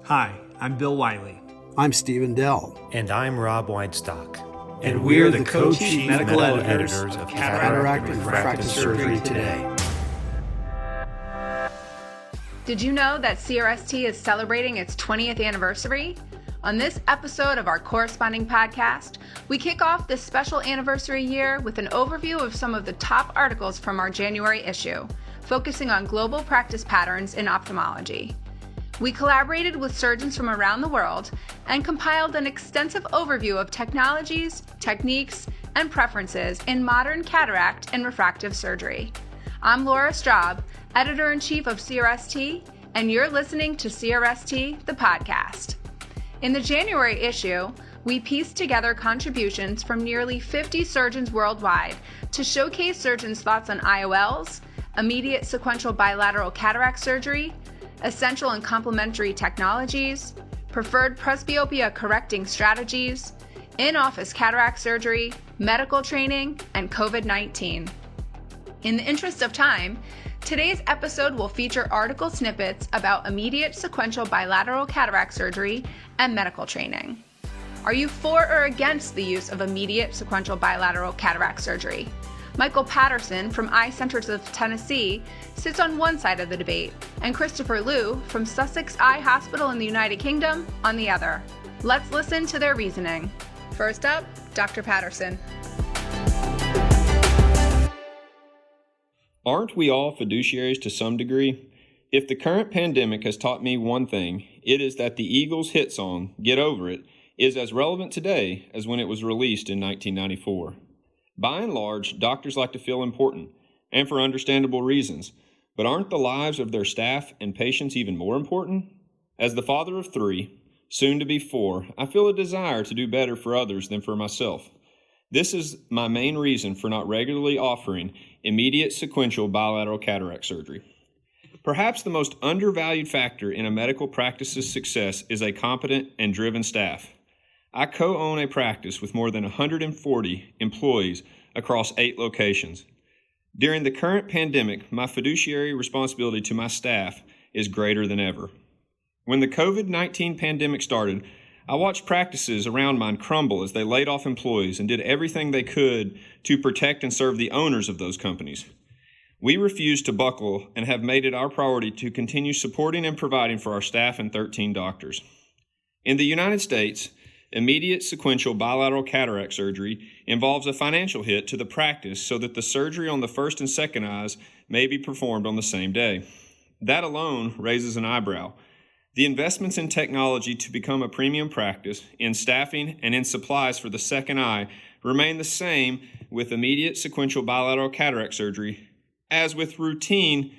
Hi, I'm Bill Wiley. I'm Stephen Dell. And I'm Rob Weinstock. And we're the co-chief medical editors of Cataract and Refractive Surgery Today. Did you know that CRST is celebrating its 20th anniversary? On this episode of our corresponding podcast, we kick off this special anniversary year with an overview of some of the top articles from our January issue, focusing on global practice patterns in ophthalmology. We collaborated with surgeons from around the world and compiled an extensive overview of technologies, techniques, and preferences in modern cataract and refractive surgery. I'm Laura Straub, Editor-in-Chief of CRST, and you're listening to CRST, the podcast. In the January issue, we pieced together contributions from nearly 50 surgeons worldwide to showcase surgeons' thoughts on IOLs, immediate sequential bilateral cataract surgery, essential and complementary technologies, preferred presbyopia correcting strategies, in-office cataract surgery, medical training, and COVID-19. In the interest of time, today's episode will feature article snippets about immediate sequential bilateral cataract surgery and medical training. Are you for or against the use of immediate sequential bilateral cataract surgery? Michael Patterson from Eye Centers of Tennessee sits on one side of the debate, and Christopher Liu from Sussex Eye Hospital in the United Kingdom on the other. Let's listen to their reasoning. First up, Dr. Patterson. Aren't we all fiduciaries to some degree? If the current pandemic has taught me one thing, it is that the Eagles' hit song, Get Over It, is as relevant today as when it was released in 1994. By and large, doctors like to feel important, and for understandable reasons, but aren't the lives of their staff and patients even more important? As the father of 3, soon to be 4, I feel a desire to do better for others than for myself. This is my main reason for not regularly offering immediate sequential bilateral cataract surgery. Perhaps the most undervalued factor in a medical practice's success is a competent and driven staff. I co-own a practice with more than 140 employees across 8 locations. During the current pandemic, my fiduciary responsibility to my staff is greater than ever. When the COVID-19 pandemic started, I watched practices around mine crumble as they laid off employees and did everything they could to protect and serve the owners of those companies. We refused to buckle and have made it our priority to continue supporting and providing for our staff and 13 doctors. In the United States, immediate sequential bilateral cataract surgery involves a financial hit to the practice so that the surgery on the first and second eyes may be performed on the same day. That alone raises an eyebrow. The investments in technology to become a premium practice, in staffing, and in supplies for the second eye remain the same with immediate sequential bilateral cataract surgery as with routine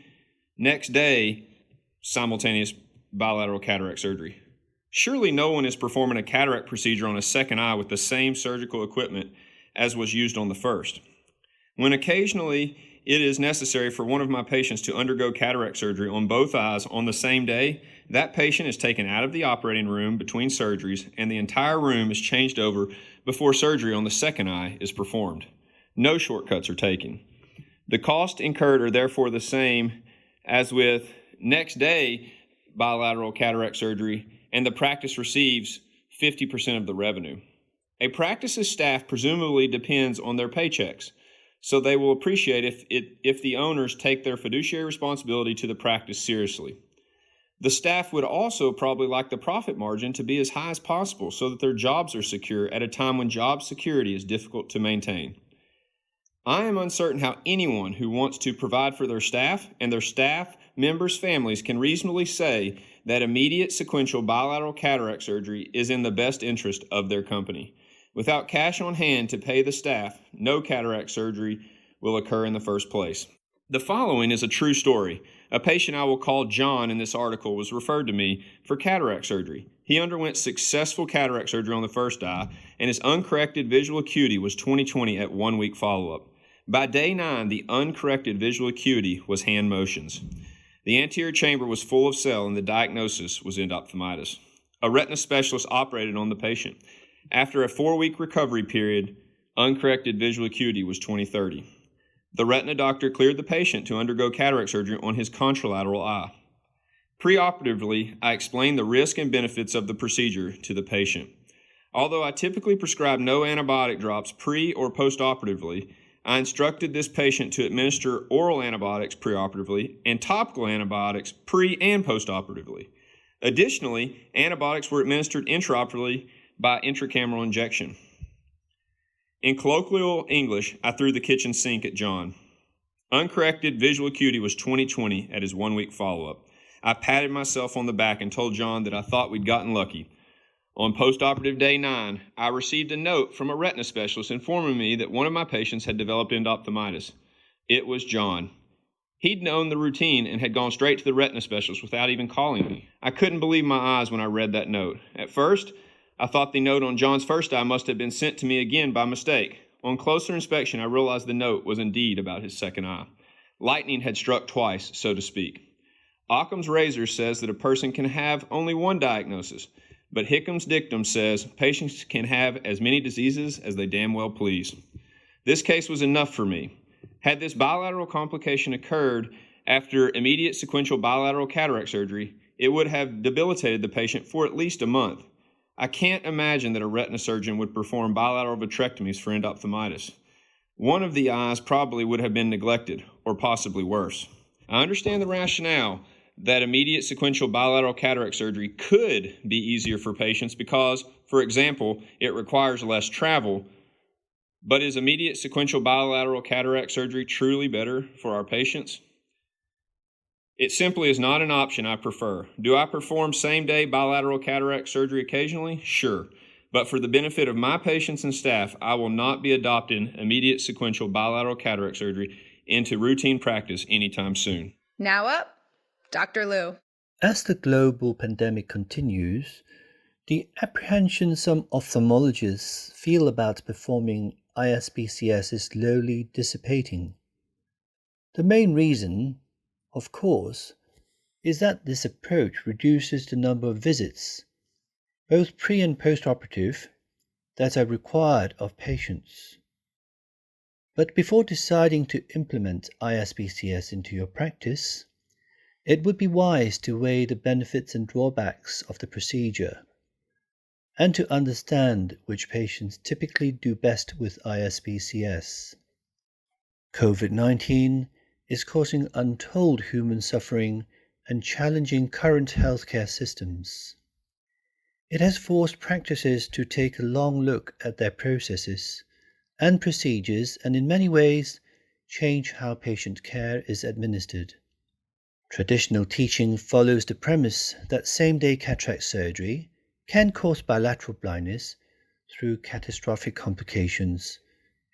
next day simultaneous bilateral cataract surgery. Surely no one is performing a cataract procedure on a second eye with the same surgical equipment as was used on the first. When occasionally it is necessary for one of my patients to undergo cataract surgery on both eyes on the same day, that patient is taken out of the operating room between surgeries and the entire room is changed over before surgery on the second eye is performed. No shortcuts are taken. The costs incurred are therefore the same as with next day bilateral cataract surgery, and the practice receives 50% of the revenue. A practice's staff presumably depends on their paychecks, so they will appreciate if the owners take their fiduciary responsibility to the practice seriously. The staff would also probably like the profit margin to be as high as possible so that their jobs are secure at a time when job security is difficult to maintain. I am uncertain how anyone who wants to provide for their staff and their staff members' families can reasonably say that immediate sequential bilateral cataract surgery is in the best interest of their company. Without cash on hand to pay the staff, no cataract surgery will occur in the first place. The following is a true story. A patient I will call John in this article was referred to me for cataract surgery. He underwent successful cataract surgery on the first eye, and his uncorrected visual acuity was 20/20 at 1-week follow-up. By day 9, the uncorrected visual acuity was hand motions. The anterior chamber was full of cell, and the diagnosis was endophthalmitis. A retina specialist operated on the patient. After a 4-week recovery period, uncorrected visual acuity was 20/30. The retina doctor cleared the patient to undergo cataract surgery on his contralateral eye. Preoperatively, I explained the risk and benefits of the procedure to the patient. Although I typically prescribe no antibiotic drops pre or postoperatively, I instructed this patient to administer oral antibiotics preoperatively and topical antibiotics pre and postoperatively. Additionally, antibiotics were administered intraoperatively by intracameral injection. In colloquial English, I threw the kitchen sink at John. Uncorrected visual acuity was 20/20 at his 1-week follow-up. I patted myself on the back and told John that I thought we'd gotten lucky. On postoperative day 9, I received a note from a retina specialist informing me that one of my patients had developed endophthalmitis. It was John. He'd known the routine and had gone straight to the retina specialist without even calling me. I couldn't believe my eyes when I read that note. At first, I thought the note on John's first eye must have been sent to me again by mistake. On closer inspection, I realized the note was indeed about his second eye. Lightning had struck twice, so to speak. Occam's razor says that a person can have only one diagnosis, but Hickham's dictum says patients can have as many diseases as they damn well please. This case was enough for me. Had this bilateral complication occurred after immediate sequential bilateral cataract surgery, it would have debilitated the patient for at least a month. I can't imagine that a retina surgeon would perform bilateral vitrectomies for endophthalmitis. One of the eyes probably would have been neglected, or possibly worse. I understand the rationale that immediate sequential bilateral cataract surgery could be easier for patients because, for example, it requires less travel. But is immediate sequential bilateral cataract surgery truly better for our patients? It simply is not an option I prefer. Do I perform same-day bilateral cataract surgery occasionally? Sure. But for the benefit of my patients and staff, I will not be adopting immediate sequential bilateral cataract surgery into routine practice anytime soon. Now up, Dr. Lou. As the global pandemic continues, the apprehension some ophthalmologists feel about performing ISBCS is slowly dissipating. The main reason, of course, is that this approach reduces the number of visits, both pre- and post-operative, that are required of patients. But before deciding to implement ISBCS into your practice, it would be wise to weigh the benefits and drawbacks of the procedure, and to understand which patients typically do best with ISBCS. COVID-19 is causing untold human suffering and challenging current healthcare systems. It has forced practices to take a long look at their processes and procedures and in many ways change how patient care is administered. Traditional teaching follows the premise that same-day cataract surgery can cause bilateral blindness through catastrophic complications,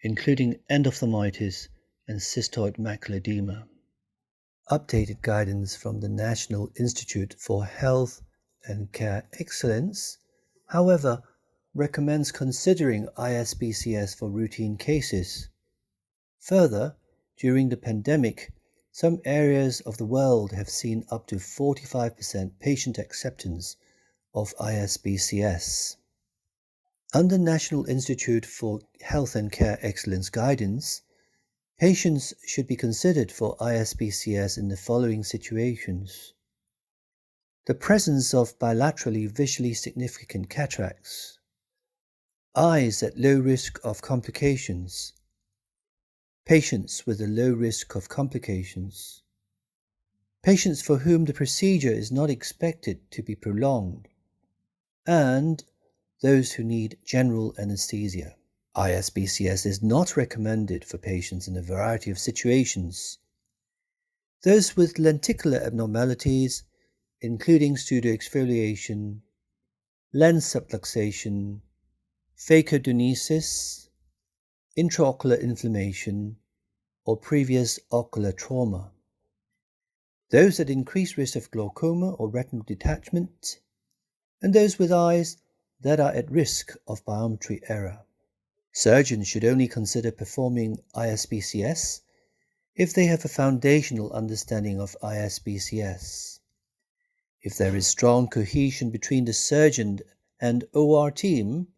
including endophthalmitis and cystoid macular edema. Updated guidance from the National Institute for Health and Care Excellence, however, recommends considering ISBCS for routine cases. Further, during the pandemic, some areas of the world have seen up to 45% patient acceptance of ISBCS. Under National Institute for Health and Care Excellence guidance, patients should be considered for ISBCS in the following situations: the presence of bilaterally visually significant cataracts, eyes at low risk of complications, patients with a low risk of complications, patients for whom the procedure is not expected to be prolonged, and those who need general anesthesia. ISBCS is not recommended for patients in a variety of situations. Those with lenticular abnormalities, including pseudoexfoliation, lens subluxation, phacodonesis, intraocular inflammation, or previous ocular trauma. Those at increased risk of glaucoma or retinal detachment, and those with eyes that are at risk of biometry error. Surgeons should only consider performing ISBCS if they have a foundational understanding of ISBCS. If there is strong cohesion between the surgeon and OR team,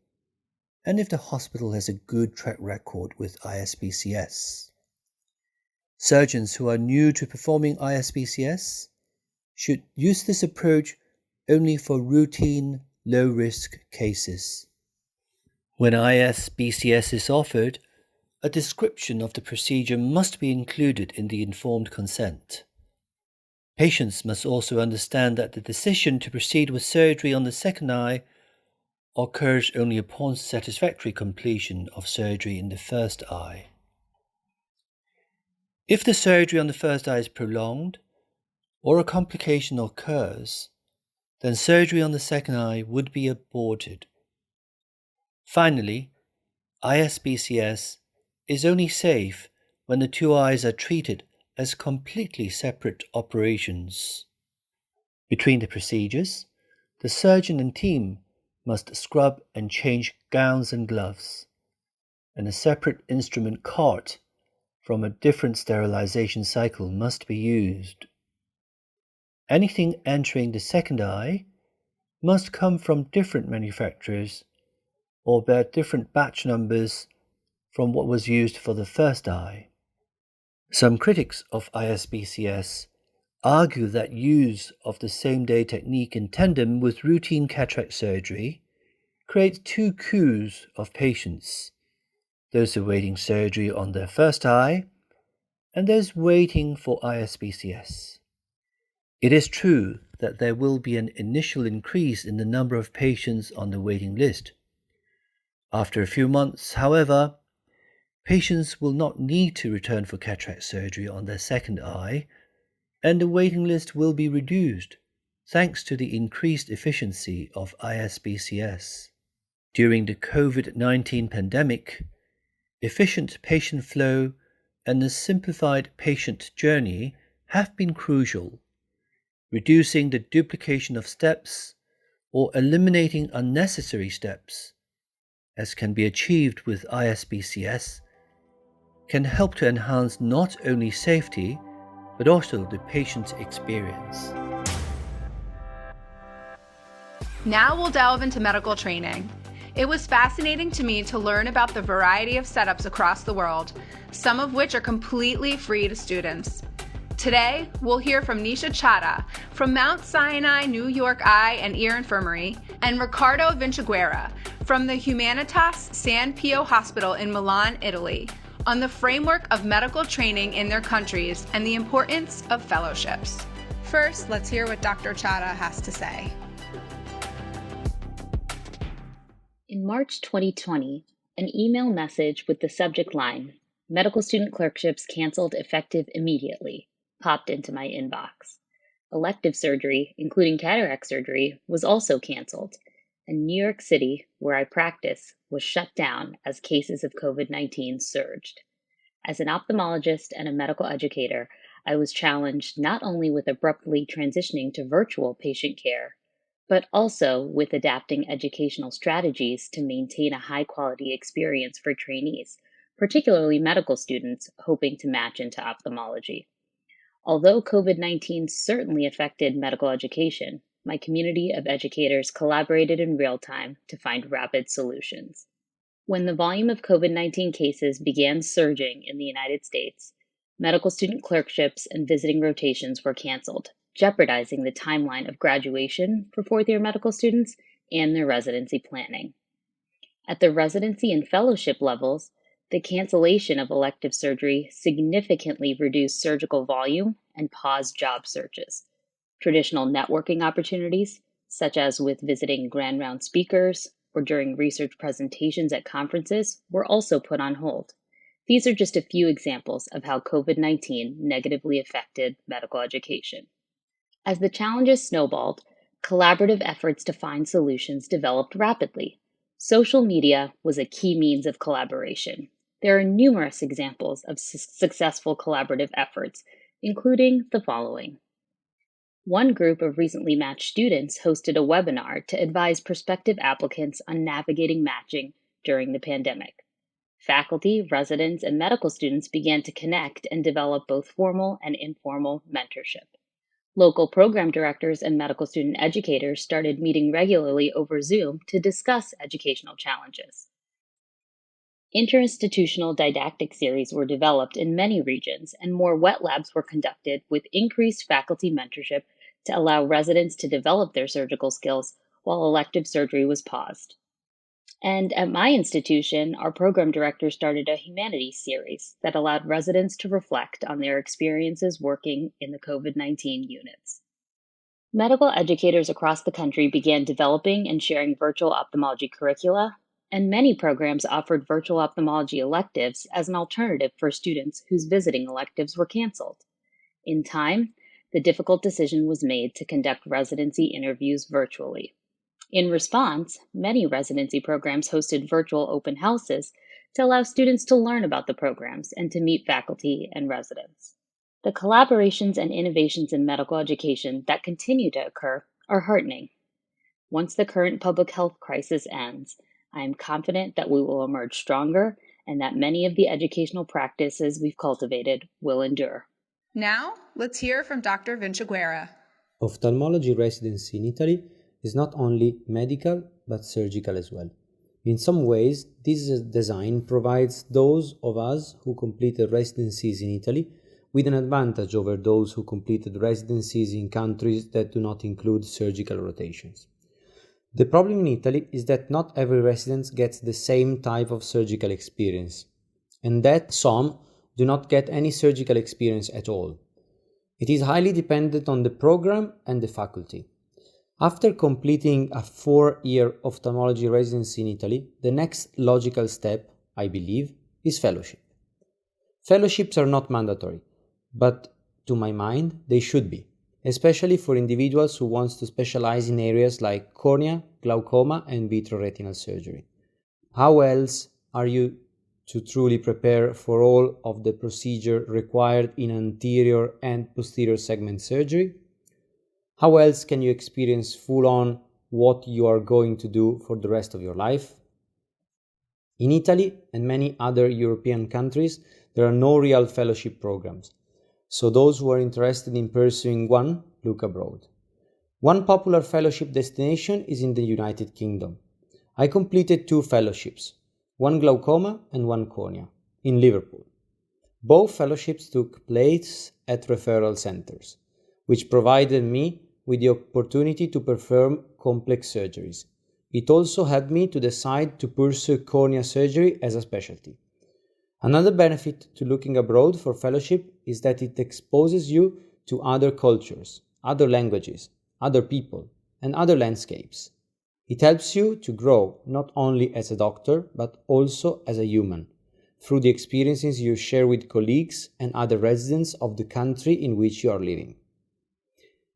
and if the hospital has a good track record with ISBCS. Surgeons who are new to performing ISBCS should use this approach only for routine, low-risk cases. When ISBCS is offered, a description of the procedure must be included in the informed consent. Patients must also understand that the decision to proceed with surgery on the second eye occurs only upon satisfactory completion of surgery in the first eye. If the surgery on the first eye is prolonged, or a complication occurs, then surgery on the second eye would be aborted. Finally, ISBCS is only safe when the two eyes are treated as completely separate operations. Between the procedures, the surgeon and team must scrub and change gowns and gloves, and a separate instrument cart from a different sterilization cycle must be used. Anything entering the second eye must come from different manufacturers or bear different batch numbers from what was used for the first eye. Some critics of ISBCS argue that use of the same-day technique in tandem with routine cataract surgery creates two queues of patients, those awaiting surgery on their first eye and those waiting for ISBCS. It is true that there will be an initial increase in the number of patients on the waiting list. After a few months, however, patients will not need to return for cataract surgery on their second eye, and the waiting list will be reduced thanks to the increased efficiency of ISBCS. During the COVID-19 pandemic, efficient patient flow and a simplified patient journey have been crucial, reducing the duplication of steps or eliminating unnecessary steps, as can be achieved with ISBCS, can help to enhance not only safety, but also the patient experience. Now we'll delve into medical training. It was fascinating to me to learn about the variety of setups across the world, some of which are completely free to students. Today, we'll hear from Nisha Chadha from Mount Sinai New York Eye and Ear Infirmary and Riccardo Vinciguerra from the Humanitas San Pio Hospital in Milan, Italy, on the framework of medical training in their countries and the importance of fellowships. First, let's hear what Dr. Chadha has to say. In March 2020, an email message with the subject line, "Medical student clerkships canceled effective immediately," popped into my inbox. Elective surgery, including cataract surgery, was also canceled, and New York City, where I practice, was shut down as cases of COVID-19 surged. As an ophthalmologist and a medical educator, I was challenged not only with abruptly transitioning to virtual patient care, but also with adapting educational strategies to maintain a high-quality experience for trainees, particularly medical students hoping to match into ophthalmology. Although COVID-19 certainly affected medical education, my community of educators collaborated in real time to find rapid solutions. When the volume of COVID-19 cases began surging in the United States, medical student clerkships and visiting rotations were canceled, jeopardizing the timeline of graduation for fourth-year medical students and their residency planning. At the residency and fellowship levels, the cancellation of elective surgery significantly reduced surgical volume and paused job searches. Traditional networking opportunities, such as with visiting grand round speakers or during research presentations at conferences, were also put on hold. These are just a few examples of how COVID-19 negatively affected medical education. As the challenges snowballed, collaborative efforts to find solutions developed rapidly. Social media was a key means of collaboration. There are numerous examples of successful collaborative efforts, including the following. One group of recently matched students hosted a webinar to advise prospective applicants on navigating matching during the pandemic. Faculty, residents, and medical students began to connect and develop both formal and informal mentorship. Local program directors and medical student educators started meeting regularly over Zoom to discuss educational challenges. Interinstitutional didactic series were developed in many regions, and more wet labs were conducted with increased faculty mentorship to allow residents to develop their surgical skills while elective surgery was paused. And at my institution, our program director started a humanities series that allowed residents to reflect on their experiences working in the COVID-19 units. Medical educators across the country began developing and sharing virtual ophthalmology curricula, and many programs offered virtual ophthalmology electives as an alternative for students whose visiting electives were canceled. In time, the difficult decision was made to conduct residency interviews virtually. In response, many residency programs hosted virtual open houses to allow students to learn about the programs and to meet faculty and residents. The collaborations and innovations in medical education that continue to occur are heartening. Once the current public health crisis ends, I am confident that we will emerge stronger and that many of the educational practices we've cultivated will endure. Now, let's hear from Dr. Vinciguerra. Ophthalmology residency in Italy is not only medical but surgical as well. In some ways, this design provides those of us who completed residencies in Italy with an advantage over those who completed residencies in countries that do not include surgical rotations. The problem in Italy is that not every resident gets the same type of surgical experience, and that some do not get any surgical experience at all. It is highly dependent on the program and the faculty. After completing a 4-year ophthalmology residency in Italy, the next logical step, I believe, is fellowship. Fellowships are not mandatory, but to my mind, they should be, especially for individuals who want to specialize in areas like cornea, glaucoma, and vitreoretinal surgery. How else are you to truly prepare for all of the procedure required in anterior and posterior segment surgery? How else can you experience full-on what you are going to do for the rest of your life? In Italy and many other European countries, there are no real fellowship programs, so those who are interested in pursuing one, look abroad. One popular fellowship destination is in the United Kingdom. I completed 2 fellowships, one glaucoma and one cornea, in Liverpool. Both fellowships took place at referral centers, which provided me with the opportunity to perform complex surgeries. It also helped me to decide to pursue cornea surgery as a specialty. Another benefit to looking abroad for fellowship is that it exposes you to other cultures, other languages, other people, and other landscapes. It helps you to grow not only as a doctor, but also as a human, through the experiences you share with colleagues and other residents of the country in which you are living.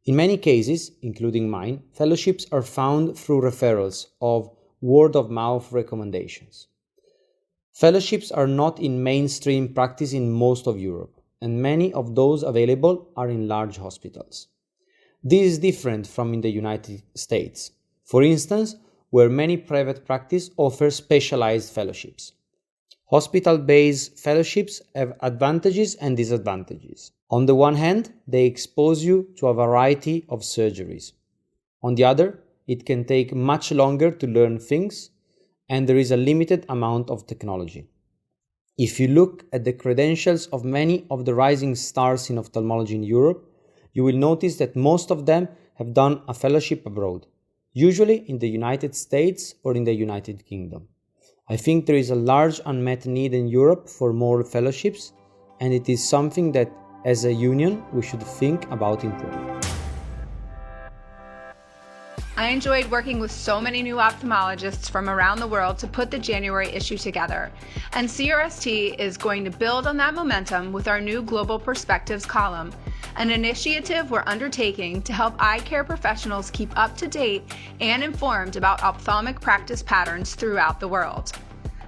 In many cases, including mine, fellowships are found through referrals of word-of-mouth recommendations. Fellowships are not in mainstream practice in most of Europe, and many of those available are in large hospitals. This is different from in the United States, for instance, where many private practice offer specialized fellowships. Hospital-based fellowships have advantages and disadvantages. On the one hand, they expose you to a variety of surgeries. On the other, it can take much longer to learn things, and there is a limited amount of technology. If you look at the credentials of many of the rising stars in ophthalmology in Europe, you will notice that most of them have done a fellowship abroad, usually in the United States or in the United Kingdom. I think there is a large unmet need in Europe for more fellowships, and it is something that, as a union, we should think about improving. I enjoyed working with so many new ophthalmologists from around the world to put the January issue together, and CRST is going to build on that momentum with our new Global Perspectives column, an initiative we're undertaking to help eye care professionals keep up to date and informed about ophthalmic practice patterns throughout the world.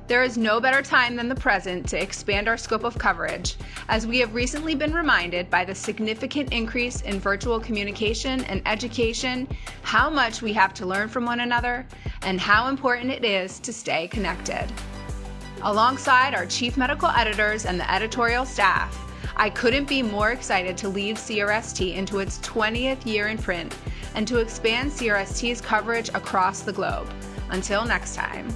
There is no better time than the present to expand our scope of coverage, as we have recently been reminded by the significant increase in virtual communication and education, how much we have to learn from one another, and how important it is to stay connected. Alongside our chief medical editors and the editorial staff, I couldn't be more excited to lead CRST into its 20th year in print and to expand CRST's coverage across the globe. Until next time.